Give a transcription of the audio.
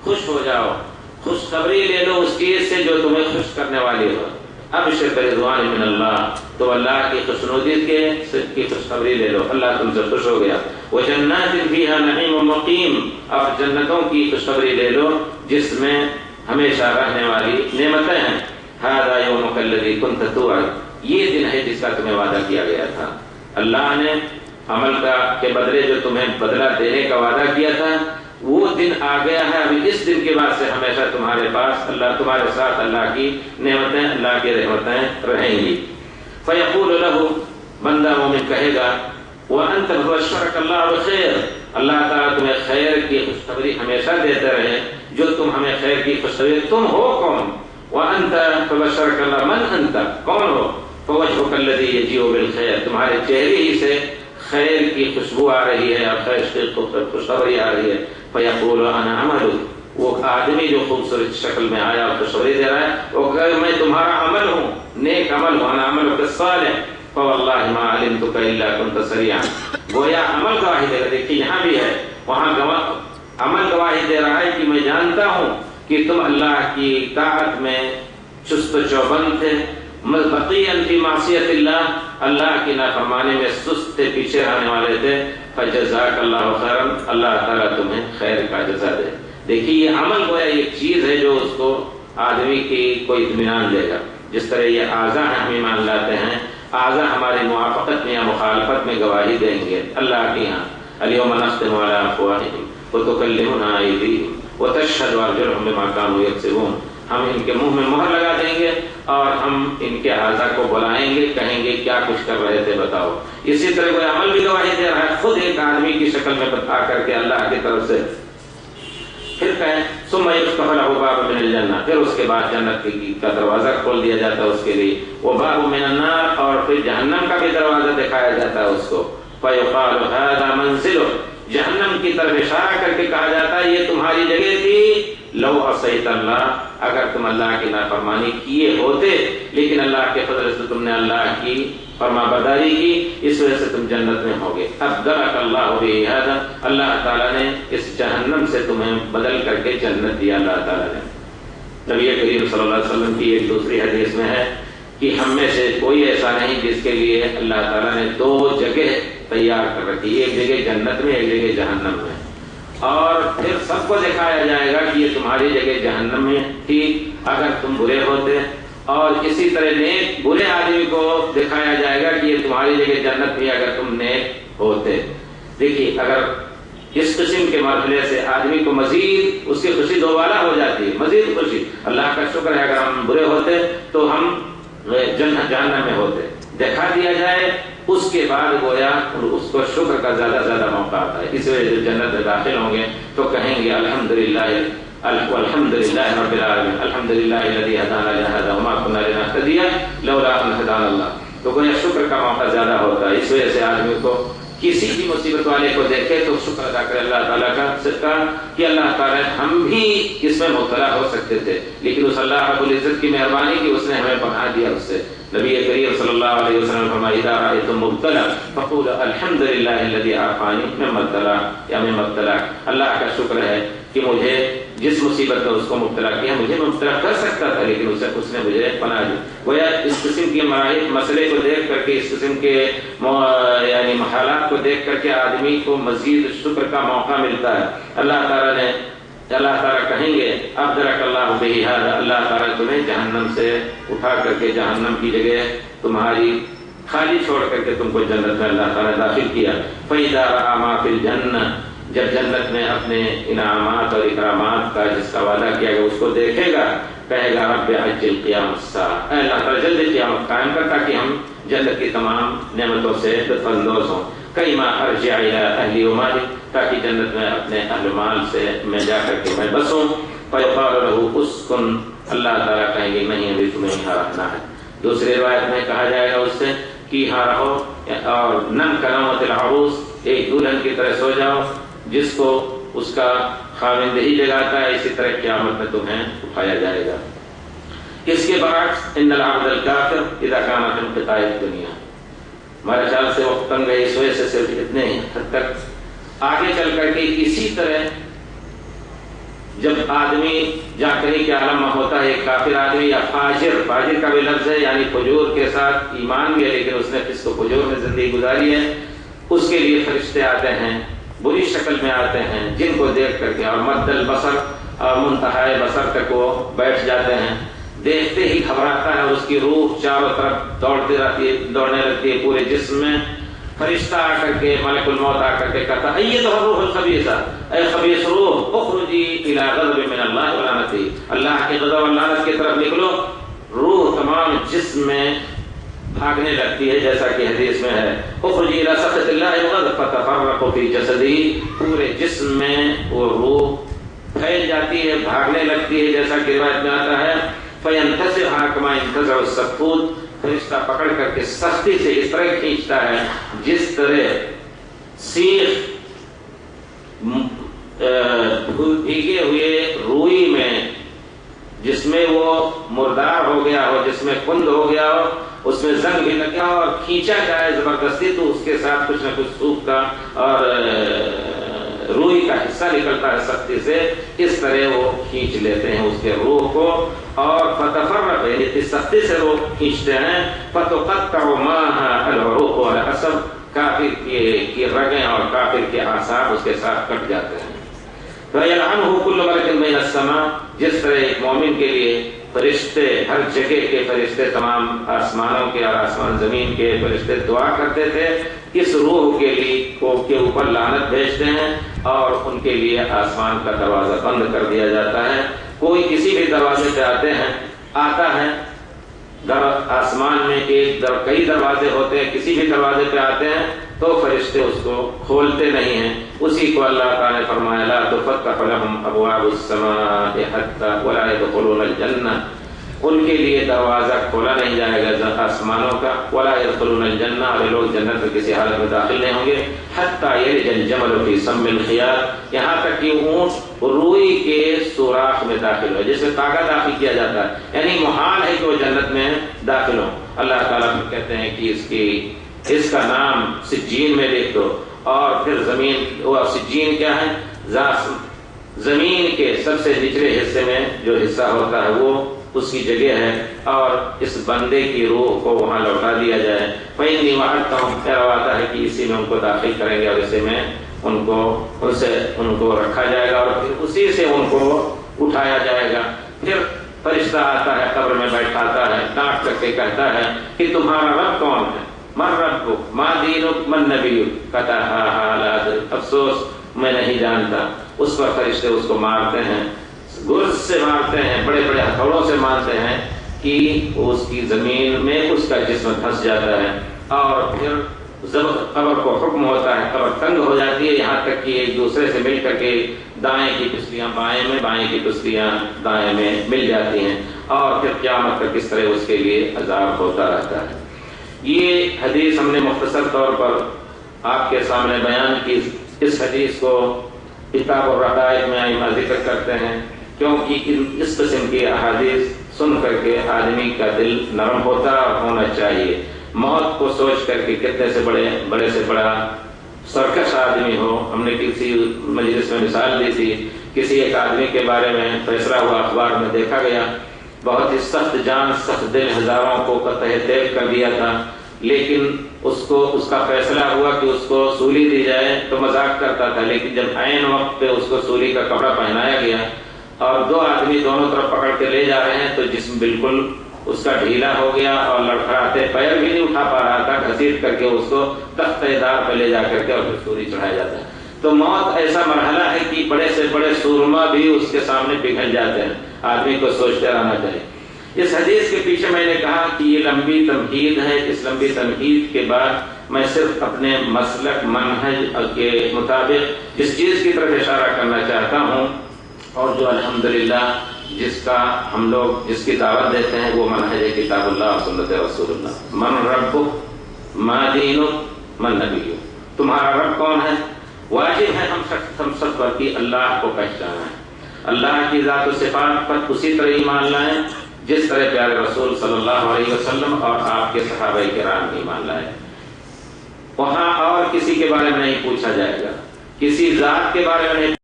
خوش ہو جاؤ، خوشخبری لے لو اس چیز سے جو تمہیں خوش کرنے والی ہو۔ ابشر برضوان من اللہ، تو اللہ کی خوشنودی کی خوشخبری لے لو، اللہ تم سے خوش ہو گیا۔ وجنات فیہا نعیم مقیم، اور جنتوں کی خوشخبری لے لو جس میں ہمیشہ رہنے والی نعمتیں ہیں۔ ھذا یومک الذی کنت توعد، یہ دن ہے جس کا تمہیں وعدہ کیا گیا تھا۔ اللہ نے عمل کے بدلے جو تمہیں بدلہ دینے کا وعدہ کیا تھا وہ دن آ گیا ہے۔ ابھی اس دن کے بعد سے ہمیشہ تمہارے پاس اللہ، تمہارے ساتھ اللہ کی نعمتیں، اللہ کی رحمتیں رہیں گی۔ فیقول لہ، بندہ مومن کہے گا، وانت بشرک اللہ بخیر، اللہ تعالیٰ تمہیں خیر کی خوشخبری ہمیشہ دیتے رہے، جو تم ہمیں خیر کی خوشخبری، تم ہو کون؟ وانت بشرک اللہ، من انت، کون ہو؟ فوجهک الذی یجیء بالخیر، تمہارے چہرے ہی سے خیر کی خوشبو آ رہی ہے اور خیر کی خوشخبری آ رہی ہے۔ فیقول انا عمل، وہ آدمی جو خوبصورت شکل میں آیا اور خوشخبری دے رہا ہے وہ کہے میں تمہارا عمل ہوں، نیک عمل ہوں، انا عملک الصالح فواللہ ما علمتک الا کنت سریعا، گویا عمل گواہی دے رہا ہے۔ دیکھیے یہاں بھی ہے، وہاں عمل گواہی دے رہا ہے کہ میں جانتا ہوں کہ تم اللہ کی طاعت میں چست و چوبند تھے، بقیاً فی معصیت اللہ، اللہ کی نافرمانی میں سست تھے، پیچھے رہنے والے تھے۔ فجزاک اللہ خیرا، اللہ تعالیٰ تمہیں خیر کا جزا دے۔ دیکھیے یہ عمل گویا ایک چیز ہے جو اس کو آدمی کی کوئی اطمینان دے گا۔ جس طرح یہ اعضاء ہیں، ہم ایمان لاتے ہیں، اعضاء ہماری موافقت میں یا مخالفت میں گواہی دیں گے اللہ کے یہاں۔ الیوم نختم علی افواہہم وتکلمنا ایدیہم وتشہد ارجلہم بما کانوا یکسبون، ہم ان کے منہ میں مہر لگا دیں گے اور ہم ان کے اعضاء کو بلائیں گے، کہیں گے کیا کچھ کر رہے تھے بتاؤ۔ اسی طرح کوئی عمل بھی گواہی دے رہا ہے، خود ایک آدمی کی شکل میں بتا کر کے اللہ کی طرف سے۔ پھر کہیں ثم یفتح لہ باب من الجنہ، پھر اس کے بعد جنت کا دروازہ کھول دیا جاتا ہے اس کے لیے، وباب من النار، اور پھر جہنم کا بھی دروازہ دکھایا جاتا ہے اس کو۔ فیقال ھذا منزلک، جہنم کی طرف اشارہ کر کے کہا جاتا ہے یہ تمہاری جگہ تھی، لو عصیت اللہ، اگر تم اللہ کی نافرمانی کیے ہوتے، لیکن اللہ کے فضل سے تم نے اللہ کی فرما برداری کی، اس وجہ سے تم جنت میں ہوگے۔ ابدلک اللہ بہ ھذا، اللہ تعالیٰ نے اس جہنم سے تمہیں بدل کر کے جنت دیا اللہ تعالیٰ نے۔ نبی کریم صلی اللہ علیہ وسلم کی ایک دوسری حدیث میں ہے کہ ہم میں سے کوئی ایسا نہیں جس کے لیے اللہ تعالیٰ نے دو جگہ تیار کر رکھی، ایک جگہ جنت میں، ایک جگہ جہنم میں، اور پھر سب کو دکھایا جائے گا کہ یہ تمہاری جگہ جہنم میں تھی اگر تم برے ہوتے، اور اسی طرح نیک برے آدمی کو دکھایا جائے گا کہ یہ تمہاری جگہ جنت تھی اگر تم نیک ہوتے۔ دیکھیے اگر اس قسم کے مرحلے سے آدمی کو مزید اس کی خوشی دوبالا ہو جاتی ہے، مزید خوشی، اللہ کا شکر ہے اگر ہم برے ہوتے تو ہم جہنم میں ہوتے، دکھا دیا جائے، اس کے بعد گویا اس کو شکر کا زیادہ زیادہ موقع آتا ہے۔ اس وجہ سے جنت میں داخل ہوں گے تو کہیں گے الحمدللہ الحمدللہ رب العالمین، الحمدللہ الذی ہدانا لہذا وما کنا لنہتدی لولا ان ہدانا اللہ، تو گویا شکر کا موقع زیادہ ہوتا ہے۔ اس وجہ سے آدمی کو کسی بھی مصیبت والے کو دیکھے تو شکر ادا کرے اللہ تعالیٰ کا صدقہ کہ اللہ تعالیٰ ہم بھی اس میں مبتلا ہو سکتے تھے، لیکن اس اللہ رب العزت کی مہربانی کی اس نے ہمیں پناہ دیا اس سے۔ نبی کریم صلی اللہ علیہ وسلم فرمایا اذا رأیتم مبتلا فقولوا الحمد للہ الذی عافانی مما ابتلا یا مما ابتلاک، اللہ کا شکر ہے کہ مجھے جس مصیبت میں اس کو مبتلا کیا، مجھے مبتلا کر سکتا تھا لیکن اس نے مجھے پناہ دی۔ گویا اس قسم کے مسئلے کو دیکھ کر کے، اس قسم کے یعنی حالات کو دیکھ کر کے آدمی کو مزید شکر کا موقع ملتا ہے۔ اللہ تعالیٰ کہیں گے ابدلک اللہ بہ ھذا، اللہ تعالیٰ تمہیں جہنم سے اٹھا کر کے جہنم کی جگہ تمہاری خالی چھوڑ کر کے تم کو جنت میں اللہ تعالیٰ داخل کیا۔ فإذا رأى ما فی الجنہ، جب جنت میں اپنے انعامات اور اکرامات کا جس کا وعدہ کیا گیا اس کو دیکھے گا، کہے گا رب عجل قیام الساعہ، اے اللہ تعالیٰ جلدی قیامت قائم کر تاکہ ہم جنت کی تمام نعمتوں سے لطف اندوز ہوں۔ کیما ارجع الی اہلی و مالی، تاکہ جنت میں اپنے اہل مال سے میں جا کر کے میں بسوں۔ فیقال لہ اسکن، اللہ تعالیٰ کہیں گے نہیں ابھی تمہیں یہاں رہنا ہے۔ دوسری روایت میں کہا جائے گا اس سے کہ یہاں رہو، اور نم کنوۃ العروس، ایک دلہن کی طرح سو جاؤ جس کو اس کا خاوند ہی جگاتا ہے، اسی طرح قیامت میں تمہیں اٹھایا جائے گا۔ اس کے برعکس ان العبد الکافر اذا کان فی انقطاع الدنیا، ہمارے خیال سے وقت تنگ ہے، اس وجہ سے صرف اتنے ہی حد تک آگے چل کر کے اسی طرح جب آدمی جاکری کے عالم میں ہوتا ہے، ایک کافر آدمی یا فاجر کا بھی لفظ ہے، یعنی فجور کے ساتھ ایمان بھی ہے لیکن اس نے فسق و فجور میں زندگی گزاری ہے، اس کے لیے فرشتے آتے ہیں، بری شکل میں آتے ہیں، جن کو دیکھ کر کے اور مد البصر اور منتہائے بصر تک وہ بیٹھ جاتے ہیں، دیکھتے ہی گھبراتا ہے، اس کی روح چاروں طرف دوڑنے لگتی ہے پورے جسم میں۔ فرشتہ آ کر کے، ملک الموت آ کر کے کہتا ہے یہ تو روح الخبیثہ، اے خبیث روح اخرجی الی غضب من اللہ ولعنتہ، اللہ کے غضب اور لعنت کی طرف نکلو۔ روح تمام جسم میں بھاگنے لگتی ہے، جیسا کہ حدیث میں ہے اخرجی الی سخط اللہ وغضب فتفرق فی جسدہ، پورے جسم میں وہ روح پھیل جاتی ہے، بھاگنے لگتی ہے، جیسا کہ روایت میں آتا ہے فینتصرھا کما ينتزع السفود، فرشتہ پکڑ کر کے سختی سے اس طرح کھینچتا ہے جس طرح سیخ بھیگے ہوئے روئی میں جس میں وہ مردار ہو گیا ہو، جس میں کند ہو گیا ہو، اس میں زنگ بھی لگ گیا ہو اور کھینچا جائے زبردستی تو اس کے ساتھ کچھ نہ کچھ سوکھ کا اور روئی کا حصہ نکلتا ہے سختی سے، اس طرح وہ کھینچ لیتے ہیں اس کے روح کو، اور فتفرق اتنی سختی سے روح کھینچتے ہیں فتقطع معها العروق والعصب، کافر کی رگیں اور کافر کے اعصاب اس کے ساتھ کٹ جاتے ہیں۔ فیلعنہ کل ملک بین السماء، جس طرح ایک مومن کے لیے فرشتے ہر جگہ کے فرشتے، تمام آسمانوں کے اور آسمان زمین کے فرشتے دعا کرتے تھے، اس روح کے لیے کے اوپر لعنت بھیجتے ہیں اور ان کے لیے آسمان کا دروازہ بند کر دیا جاتا ہے۔ کوئی کسی بھی دروازے پہ آتا ہے، آسمان میں کئی دروازے ہوتے ہیں، کسی بھی دروازے پہ آتے ہیں تو فرشتے اس کو کھولتے نہیں ہیں۔ اسی کو اللہ تعالیٰ نے فرمایا لا تفتح لهم ابواب السماء حتى ولا يدخلون الجنہ، ان کے لیے دروازہ کھولا نہیں جائے گا آسمانوں کا، ولا يدخلون الجنہ، اور لوگ جنت میں کسی حالت میں داخل نہیں ہوں گے، حتى يلج الجمل في سم الخياط، یہاں تک کہ اونٹ روئی کے سوراخ میں داخل ہو، جس میں تاگا داخل کیا جاتا ہے، یعنی محال ہے کہ وہ جنت میں داخل ہو۔ اللہ تعالیٰ کہتے ہیں کہ اس کا نام سجین میں لکھ دو، اور پھر زمین، وہ سجین کیا ہے؟ زمین کے سب سے نچلے حصے میں جو حصہ ہوتا ہے وہ اس کی جگہ ہے، اور اس بندے کی روح کو وہاں لوٹا دیا جائے۔ فإني وعدتهم، آتا ہے کہ اسی میں ان کو داخل کریں گے اور اسی میں ان کو رکھا جائے گا اور پھر اسی سے ان کو اٹھایا جائے گا۔ پھر فرشتہ آتا ہے، قبر میں بیٹھاتا ہے، ڈانٹ کر کے کہتا ہے کہ تمہارا رب کون ہے؟ من ربک ما دینک من نبیک، کہتا ہے ہاں لا ادری، افسوس میں نہیں جانتا۔ اس پر فرشتے اس کو مارتے ہیں، گرز سے مارتے ہیں، بڑے بڑے ہتھوڑوں سے مارتے ہیں کہ اس کی زمین میں اس کا جسم دھنس جاتا ہے، اور پھر قبر کو حکم ہوتا ہے، قبر تنگ ہو جاتی ہے، یہاں تک کہ ایک دوسرے سے مل کر کے دائیں کی پسلیاں بائیں میں، بائیں کی پسلیاں دائیں میں مل جاتی ہیں، اور پھر قیامت تک کس طرح اس کے لیے عذاب ہوتا رہتا ہے۔ یہ حدیث ہم نے مختصر طور پر آپ کے سامنے بیان کی۔ اس حدیث کو کتاب الرقائق میں ائمہ ذکر کرتے ہیں، کیونکہ اس قسم کی احادیث سن کر کے آدمی کا دل نرم ہونا چاہیے۔ موت کو سوچ کر کے کتنے سے بڑے سے بڑا سرکش آدمی ہو، ہم نے کسی مجلس میں مثال دی تھی، کسی ایک آدمی کے بارے میں فیصلہ ہوا، اخبار میں دیکھا گیا، بہت ہی سخت جان سخت دل، ہزاروں کو قطع طیب کر دیا تھا، لیکن اس کا فیصلہ ہوا کہ اس کو سولی دی جائے تو مذاق کرتا تھا، لیکن جب عین وقت پہ اس کو سولی کا کپڑا پہنایا گیا اور دو آدمی دونوں طرف پکڑ کے لے جا رہے ہیں تو جسم بالکل اس کا ڈھیلا ہو گیا اور لڑکھڑاتے پیر بھی نہیں اٹھا پا رہا تھا، گھسیٹ کر کے اس کو تختہ دار پہ لے جا کر کے اور پھر سولی چڑھایا جاتا ہے۔ تو موت ایسا مرحلہ ہے کہ بڑے سے بڑے سورما بھی اس کے سامنے پگھل جاتے ہیں، آدمی کو سوچتے رہنا چاہیے۔ اس حدیث کے پیچھے میں نے کہا کہ یہ لمبی تمہید ہے، اس لمبی تمہید کے بعد میں صرف اپنے مسلک منہج کے مطابق اس چیز کی طرف اشارہ کرنا چاہتا ہوں، اور جو الحمدللہ جس کی دعوت دیتے ہیں وہ منہج کتاب اللہ اور سنت رسول اللہ۔ من ربک ما دینک من نبیک، تمہارا رب کون ہے؟ واجب ہے ہم سب پر کہ اللہ کو پہچانا ہے، اللہ کی ذات و صفات پر اسی طرح ایمان لائیں جس طرح پیارے رسول صلی اللہ علیہ وسلم اور آپ کے صحابہ کرام ایمان لائے۔ وہاں اور کسی کے بارے میں نہیں پوچھا جائے گا، کسی ذات کے بارے میں نہیں